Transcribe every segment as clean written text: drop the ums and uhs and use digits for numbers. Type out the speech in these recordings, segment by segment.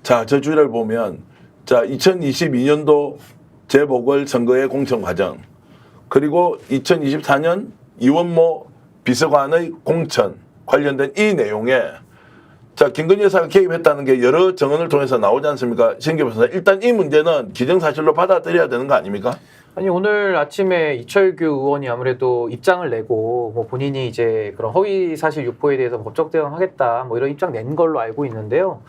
자, 저 주의를 보면 자 2022년도 재보궐선거의 공천 과정 그리고 2024년 이원모 비서관의 공천 관련된 이 내용에 자 김건희 여사가 개입했다는 게 여러 정언을 통해서 나오지 않습니까? 신규 변호사 일단 이 문제는 기정사실로 받아들여야 되는 거 아닙니까? 아니 오늘 아침에 이철규 의원이 아무래도 입장을 내고 뭐 본인이 이제 그런 허위 사실 유포에 대해서 법적 대응하겠다 뭐 이런 입장 낸 걸로 알고 있는데요.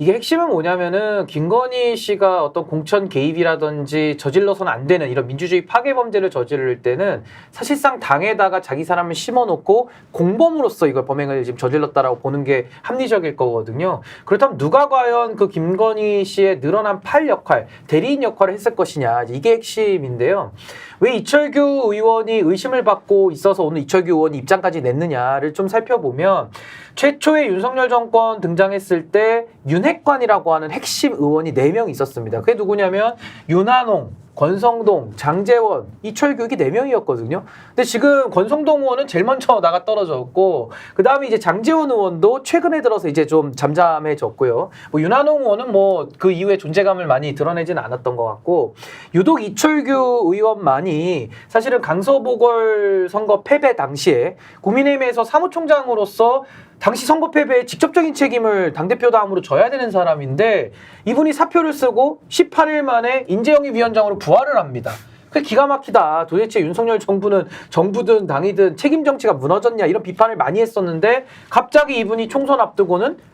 이게 핵심은 뭐냐면은 김건희 씨가 어떤 공천 개입이라든지 저질러서는 안 되는 이런 민주주의 파괴 범죄를 저지를 때는 사실상 당에다가 자기 사람을 심어놓고 공범으로서 이걸 범행을 지금 저질렀다라고 보는 게 합리적일 거거든요. 그렇다면 누가 과연 그 김건희 씨의 늘어난 팔 역할, 대리인 역할을 했을 것이냐 이게 핵심인데요. 왜 이철규 의원이 의심을 받고 있어서 오늘 이철규 의원이 입장까지 냈느냐를 좀 살펴보면 최초에 윤석열 정권 등장했을 때 윤핵관이라고 하는 핵심 의원이 4명 있었습니다. 그게 누구냐면 윤한홍, 권성동, 장제원, 이철규 이게 4명이었거든요. 근데 지금 권성동 의원은 제일 먼저 나가 떨어졌고 그 다음에 이제 장제원 의원도 최근에 들어서 이제 좀 잠잠해졌고요. 뭐 윤한홍 의원은 뭐 그 이후에 존재감을 많이 드러내지는 않았던 것 같고 유독 이철규 의원만이 사실은 강서보궐선거 패배 당시에 국민의힘에서 사무총장으로서 당시 선거 패배에 직접적인 책임을 당대표 다음으로 져야 되는 사람인데 이분이 사표를 쓰고 18일 만에 인재영입 위원장으로 부활을 합니다. 그게 기가 막히다. 도대체 윤석열 정부는 정부든 당이든 책임 정치가 무너졌냐 이런 비판을 많이 했었는데 갑자기 이분이 총선 앞두고는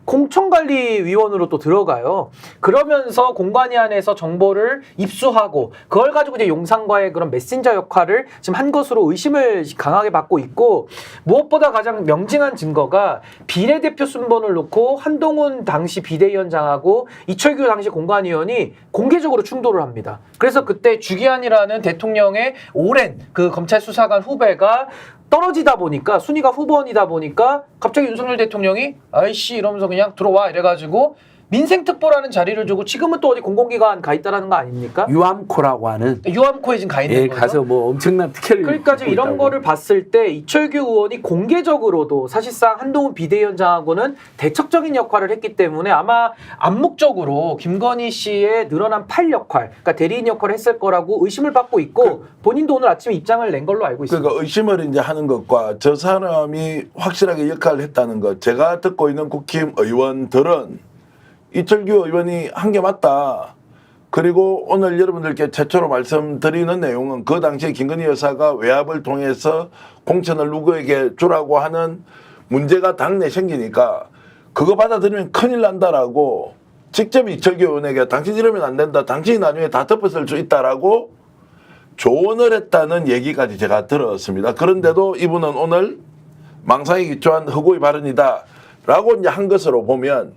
공천관리위원으로 또 들어가요. 그러면서 공관위 안에서 정보를 입수하고 그걸 가지고 이제 용산과의 그런 메신저 역할을 지금 한 것으로 의심을 강하게 받고 있고 무엇보다 가장 명징한 증거가 비례대표 순번을 놓고 한동훈 당시 비대위원장하고 이철규 당시 공관위원이 공개적으로 충돌을 합니다. 그래서 그때 주기환이라는 대통령의 오랜 그 검찰 수사관 후배가 떨어지다 보니까 순위가 후보원이다 보니까 갑자기 윤석열 대통령이 아이씨 이러면서 그냥 들어와 이래가지고 민생특보라는 자리를 주고 지금은 또 어디 공공기관 가 있다라는 거 아닙니까? 유암코라고 하는 유암코에 지금 가 있는 거죠. 가서 뭐 엄청난 특혜를 그러니까 지금 이런 거를 봤을 때 이철규 의원이 공개적으로도 사실상 한동훈 비대위원장하고는 대척적인 역할을 했기 때문에 아마 암묵적으로 김건희 씨의 늘어난 팔 역할, 그러니까 대리인 역할을 했을 거라고 의심을 받고 있고 본인도 오늘 아침에 입장을 낸 걸로 알고 있습니다. 그러니까 의심을 이제 하는 것과 저 사람이 확실하게 역할을 했다는 것 제가 듣고 있는 국힘 의원들은 이철규 의원이 한 게 맞다. 그리고 오늘 여러분들께 최초로 말씀드리는 내용은 그 당시에 김건희 여사가 외압을 통해서 공천을 누구에게 주라고 하는 문제가 당내에 생기니까 그거 받아들이면 큰일 난다라고 직접 이철규 의원에게 당신 이러면 안 된다. 당신이 나중에 다 덮었을 수 있다라고 조언을 했다는 얘기까지 제가 들었습니다. 그런데도 이분은 오늘 망상에 기초한 허구의 발언이다라고 이제 한 것으로 보면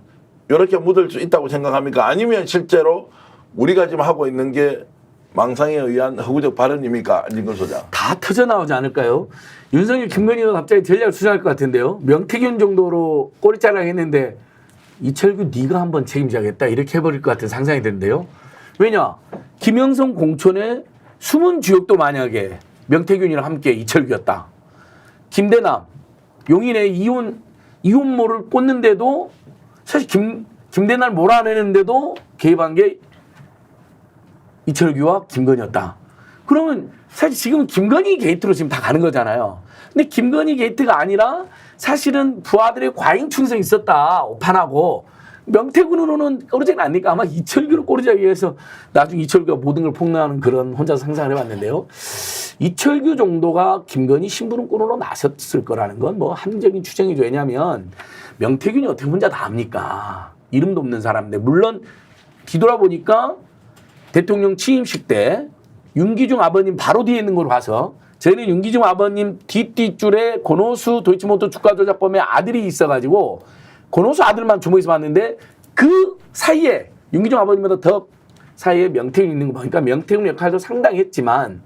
이렇게 묻을 수 있다고 생각합니까? 아니면 실제로 우리가 지금 하고 있는 게 망상에 의한 허구적 발언입니까? 안진걸 소장. 다 터져나오지 않을까요? 윤석열 김건희가 갑자기 전략을 수정할 것 같은데요. 명태균 정도로 꼬리자랑 했는데 이철규 네가 한번 책임져야겠다 이렇게 해버릴 것 같은 상상이 드는데요. 왜냐? 김영선 공천의 숨은 주역도 만약에 명태균이랑 함께 이철규였다. 김대남 용인의 이혼모를 꽂는데도 사실 김대날 몰아내는데도 개입한 게 이철규와 김건희였다. 그러면 사실 지금 김건희 게이트로 지금 다 가는 거잖아요. 근데 김건희 게이트가 아니라 사실은 부하들의 과잉 충성이 있었다. 오판하고 명태균으로는 꼬르지는 않으니까 아마 이철규를 꼬르자기 위해서 나중에 이철규가 모든 걸 폭로하는 그런 혼자서 상상을 해봤는데요. 이철규 정도가 김건희 심부름꾼으로 나섰을 거라는 건 뭐 합리적인 추정이죠. 왜냐하면 명태균이 어떻게 혼자 다 합니까? 이름도 없는 사람인데 물론 뒤돌아보니까 대통령 취임식 때 윤기중 아버님 바로 뒤에 있는 걸 봐서 저희는 윤기중 아버님 뒷줄에 권오수 도이치모터 주가 조작범의 아들이 있어가지고 권오수 아들만 주목해서 봤는데 그 사이에 윤기중 아버님보다 더 사이에 명태균이 있는 거 보니까 명태균 역할도 상당히 했지만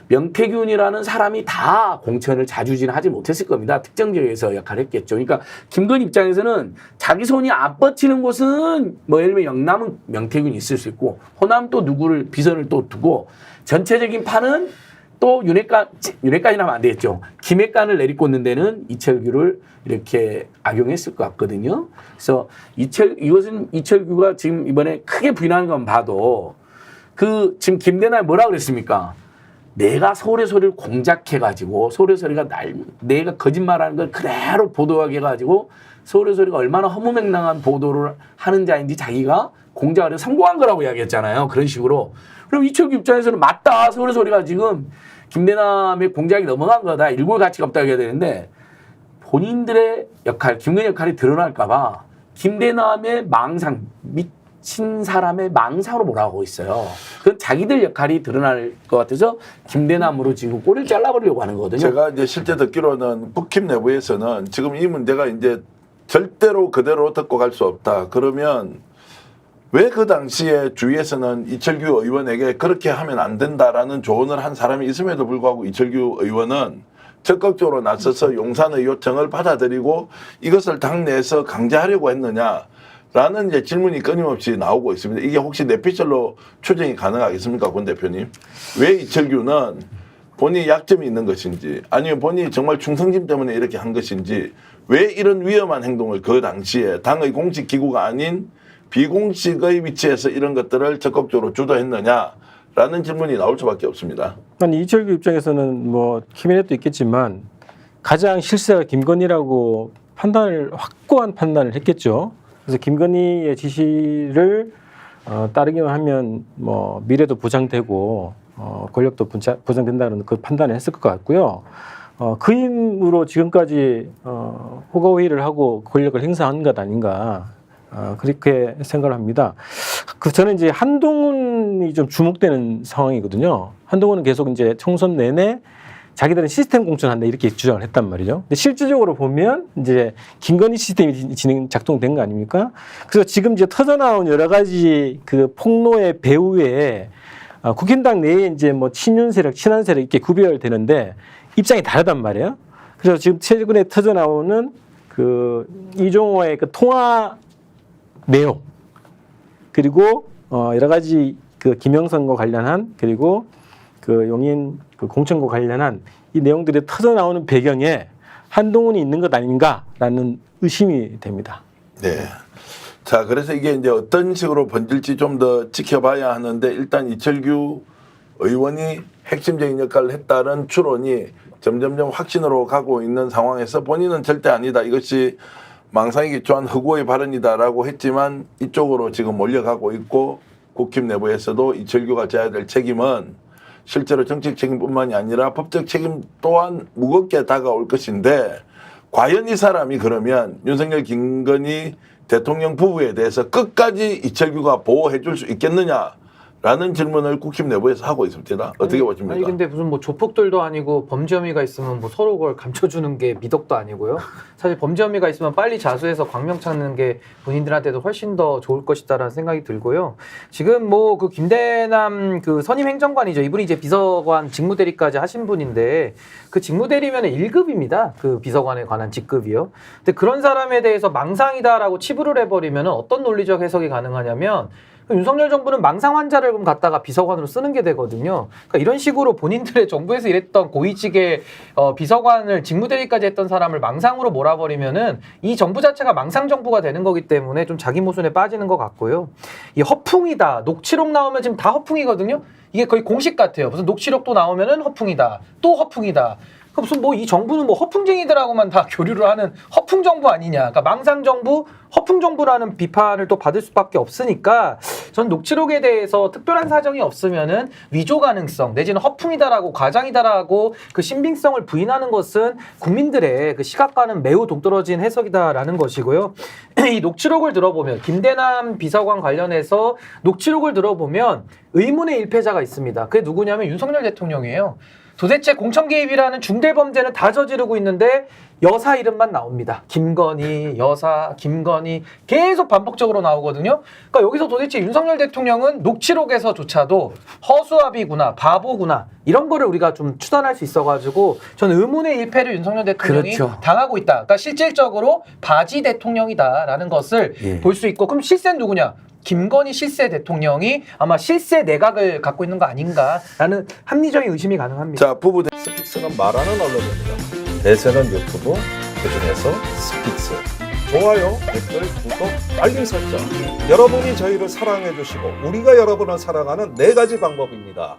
명태균이라는 사람이 다 공천을 자주지는 하지 못했을 겁니다. 특정 지역에서 역할을 했겠죠. 그러니까 김건희 입장에서는 자기 손이 안 뻗치는 곳은 뭐 예를 들면 영남은 명태균이 있을 수 있고 호남 또 누구를 비선을 또 두고 전체적인 판은 또 윤핵관이라면 안 되겠죠. 김핵관을 내리꽂는 데는 이철규를 이렇게 악용했을 것 같거든요. 그래서 이것은 이철규가 지금 이번에 크게 부인하는 건 봐도 그 지금 김대남이 뭐라 그랬습니까? 내가 서울의 소리를 공작해가지고 서울의 소리가 내가 거짓말하는 걸 그대로 보도하게 해가지고 서울의 소리가 얼마나 허무맹랑한 보도를 하는 자인지 자기가 공작을 해서 성공한 거라고 이야기했잖아요. 그런 식으로. 그럼 이철규 입장에서는 맞다. 서울의 소리가 지금 김대남의 공작이 넘어간 거다. 일부의 가치가 없다고 해야 되는데 본인들의 역할, 김건희 역할이 드러날까 봐 김대남의 망상, 미친 사람의 망상으로 몰아가고 있어요. 그건 자기들 역할이 드러날 것 같아서 김대남으로 지금 꼬리를 잘라버리려고 하는 거거든요. 제가 이제 실제 듣기로는 국힘 내부에서는 지금 이 문제가 이제 절대로 그대로 듣고 갈 수 없다. 그러면 왜 그 당시에 주위에서는 이철규 의원에게 그렇게 하면 안 된다라는 조언을 한 사람이 있음에도 불구하고 이철규 의원은 적극적으로 나서서 용산의 요청을 받아들이고 이것을 당내에서 강제하려고 했느냐라는 이제 질문이 끊임없이 나오고 있습니다. 이게 혹시 내피셜로 추정이 가능하겠습니까, 권 대표님? 왜 이철규는 본인이 약점이 있는 것인지 아니면 본인이 정말 충성심 때문에 이렇게 한 것인지 왜 이런 위험한 행동을 그 당시에 당의 공식 기구가 아닌 비공식의 위치에서 이런 것들을 적극적으로 주도했느냐라는 질문이 나올 수밖에 없습니다. 아니 이철규 입장에서는 뭐 키미넷도 있겠지만 가장 실세가 김건희라고 확고한 판단을 했겠죠. 그래서 김건희의 지시를 따르기만 하면 뭐 미래도 보장되고 권력도 보장된다는 그 판단을 했을 것 같고요. 그 힘으로 지금까지 호가호위를 하고 권력을 행사한 것 아닌가. 그렇게 생각을 합니다. 저는 이제 한동훈이 좀 주목되는 상황이거든요. 한동훈은 계속 이제 총선 내내 자기들은 시스템 공천한다 이렇게 주장을 했단 말이죠. 근데 실질적으로 보면 이제 김건희 시스템이 작동된 거 아닙니까? 그래서 지금 이제 터져나온 여러 가지 그 폭로의 배후에 국힘당 내에 이제 뭐 친윤 세력, 친한 세력 이렇게 구별되는데 입장이 다르단 말이에요. 그래서 지금 최근에 터져나오는 그 이종호의 그 통화 내용 그리고 여러 가지 그 김영선과 관련한 그리고 그 용인 그 공천과 관련한 이 내용들이 터져 나오는 배경에 한동훈이 있는 것 아닌가라는 의심이 됩니다. 네. 자, 그래서 이게 이제 어떤 식으로 번질지 좀 더 지켜봐야 하는데 일단 이철규 의원이 핵심적인 역할을 했다는 추론이 점점점 확신으로 가고 있는 상황에서 본인은 절대 아니다. 이것이 망상에 기초한 허구의 발언이다라고 했지만 이쪽으로 지금 몰려가고 있고 국힘 내부에서도 이철규가 져야 될 책임은 실제로 정책 책임뿐만이 아니라 법적 책임 또한 무겁게 다가올 것인데 과연 이 사람이 그러면 윤석열 김건희 대통령 부부에 대해서 끝까지 이철규가 보호해 줄 수 있겠느냐라는 질문을 국힘 내부에서 하고 있습니다. 어떻게 보십니까? 아니 근데 무슨 뭐 조폭들도 아니고 범죄 혐의가 있으면 뭐 서로 그걸 감춰주는 게 미덕도 아니고요. 사실 범죄 혐의가 있으면 빨리 자수해서 광명 찾는 게 본인들한테도 훨씬 더 좋을 것이다라는 생각이 들고요. 지금 뭐 그 김대남 그 선임 행정관이죠. 이분이 이제 비서관 직무대리까지 하신 분인데 그 직무대리면 1급입니다. 그 비서관에 관한 직급이요. 근데 그런 사람에 대해서 망상이다라고 치부를 해버리면 어떤 논리적 해석이 가능하냐면 윤석열 정부는 망상 환자를 그럼 갖다가 비서관으로 쓰는 게 되거든요. 그러니까 이런 식으로 본인들의 정부에서 일했던 고위직의 비서관을 직무대리까지 했던 사람을 망상으로 몰아버리면은 이 정부 자체가 망상 정부가 되는 거기 때문에 좀 자기 모순에 빠지는 것 같고요. 이 허풍이다. 녹취록 나오면 지금 다 허풍이거든요. 이게 거의 공식 같아요. 무슨 녹취록도 나오면은 허풍이다. 또 허풍이다. 그 무슨 뭐 이 정부는 뭐 허풍쟁이들하고만 다 교류를 하는 허풍 정부 아니냐. 그러니까 망상 정부, 허풍 정부라는 비판을 또 받을 수밖에 없으니까 전 녹취록에 대해서 특별한 사정이 없으면은 위조 가능성 내지는 허풍이다라고 과장이다라고 그 신빙성을 부인하는 것은 국민들의 그 시각과는 매우 동떨어진 해석이다라는 것이고요. 이 녹취록을 들어보면 김대남 비서관 관련해서 녹취록을 들어보면 의문의 일패자가 있습니다. 그게 누구냐면 윤석열 대통령이에요. 도대체 공천 개입이라는 중대 범죄는 다 저지르고 있는데 여사 이름만 나옵니다. 김건희, 여사, 김건희 계속 반복적으로 나오거든요. 그러니까 여기서 도대체 윤석열 대통령은 녹취록에서조차도 허수아비구나, 바보구나 이런 거를 우리가 좀 추단할 수 있어가지고 저는 의문의 일패를 윤석열 대통령이 그렇죠. 당하고 있다. 그러니까 실질적으로 바지 대통령이다라는 것을 볼 수 있고 그럼 실세는 누구냐? 김건희 실세 대통령이 아마 실세 내각을 갖고 있는 거 아닌가라는 합리적인 의심이 가능합니다. 자, 부부 스픽스는 말하는 언론입니다. 대세는 유튜브, 그중에서 스픽스. 좋아요, 댓글, 구독, 알림 설정. 여러분이 저희를 사랑해 주시고 우리가 여러분을 사랑하는 4가지 방법입니다.